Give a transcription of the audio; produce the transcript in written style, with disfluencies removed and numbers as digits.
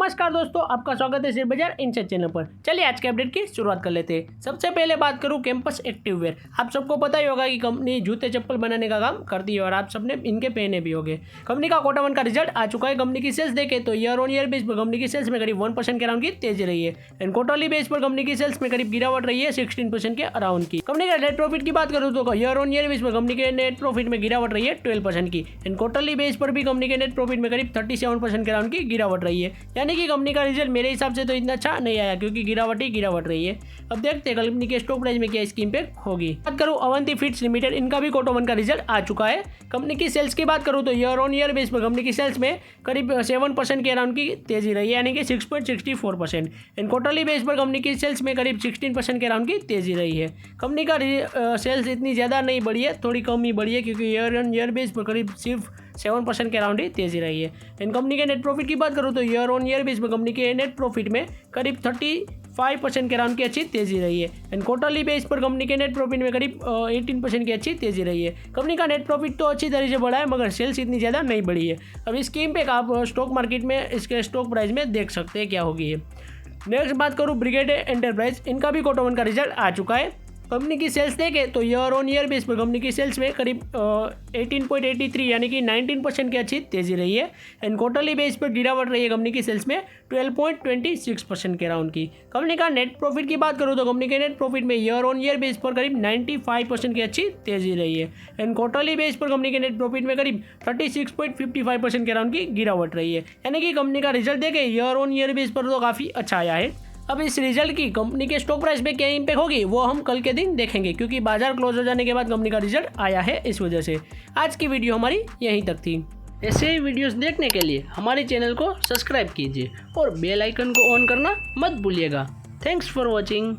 नमस्कार दोस्तों, आपका स्वागत है शेयर बाजार इनसाइड चैनल पर। चलिए आज के अपडेट की शुरुआत कर लेते हैं। सबसे पहले बात करूं कैंपस एक्टिव वेयर। आप सबको पता ही होगा कि कंपनी जूते चप्पल बनाने का काम करती है और आप सबने इनके पहने भी होंगे। कंपनी का क्वार्टर वन का रिजल्ट आ चुका है। कंपनी की सेल्स देखें तो ईयर ऑन ईयर बेस पर कंपनी की सेल्स में करीब 1% के अराउंड की तेजी रही है एंड क्वार्टरली बेस पर कंपनी की सेल्स में करीब गिरावट रही है 16% के अराउंड की। कंपनी का नेट प्रॉफिट की बात करूँ तो ईयर ऑन ईयर बेस पर कंपनी के नेट प्रॉफिट में गिरावट रही है 12% की एंड क्वार्टरली बेस पर भी कंपनी के नेट प्रॉफिट में करीब 37% के अराउंड की गिरावट रही है। यानी कि कंपनी का रिजल्ट मेरे हिसाब से तो इतना अच्छा नहीं आया क्योंकि गिरावट ही गिरावट रही है। अब देखते हैं कंपनी के स्टॉक प्राइस में क्या इसकी इंपैक्ट होगी। बात करूं अवंती फीड्स लिमिटेड, इनका भी क्वार्टर वन का रिजल्ट आ चुका है। कंपनी की सेल्स की बात करूं तो ईयर ऑन ईयर बेस पर कंपनी की सेल्स में करीब 7% के अराउंड की तेजी रही है, यानी कि 6.64% एंड क्वार्टरली बेस पर कंपनी की सेल्स में करीब 16% के अराउंड की तेजी रही है। कंपनी का सेल्स इतनी ज़्यादा नहीं बढ़ी है, थोड़ी कम ही बढ़ी है क्योंकि ईयर ऑन ईयर बेस पर करीब सिर्फ 7% के अराउंड ही तेजी रही है। एंड कंपनी के नेट प्रॉफिट की बात करूँ तो ईयर ऑन ईयर बेस पर कंपनी के नेट प्रॉफिट में करीब 35% के अराउंड की अच्छी तेजी रही है एंड क्वार्टरली बेस पर कंपनी के नेट प्रॉफिट में करीब 18% की अच्छी तेजी रही है। कंपनी का नेट प्रॉफिट तो अच्छी तरह से बढ़ा है मगर सेल्स इतनी ज़्यादा नहीं बढ़ी है। अब इसकी इम्पैक्ट आप स्टॉक मार्केट में इसके स्टॉक प्राइस में देख सकते हैं क्या होगी। नेक्स्ट बात करूँ ब्रिगेड एंटरप्राइज, इनका भी क्वार्टर वन का रिजल्ट आ चुका है। कंपनी की सेल्स देखें तो ईयर ऑन ईयर बेस पर कंपनी की सेल्स में करीब 18.83 यानी कि 19% की अच्छी तेजी रही है एंड क्वार्टरली बेस पर गिरावट रही है कंपनी की सेल्स में 12.26% के अराउंड की। कंपनी का नेट प्रॉफिट की बात करूँ तो कंपनी के नेट प्रॉफिट में ईयर ऑन ईयर बेस पर करीब 95% की अच्छी तेजी रही है एंड क्वार्टरली बेस पर कंपनी के नेट प्रॉफिट में करीब 36.55% के अराउंड की गिरावट रही है। यानी कि कंपनी का रिजल्ट देखें ईयर ऑन ईयर बेस पर तो काफ़ी अच्छा आया है। अब इस रिजल्ट की कंपनी के स्टॉक प्राइस में क्या इंपैक्ट होगी वो हम कल के दिन देखेंगे क्योंकि बाजार क्लोज हो जाने के बाद कंपनी का रिजल्ट आया है। इस वजह से आज की वीडियो हमारी यहीं तक थी। ऐसे ही वीडियोस देखने के लिए हमारे चैनल को सब्सक्राइब कीजिए और बेल आइकन को ऑन करना मत भूलिएगा। Thanks for watching.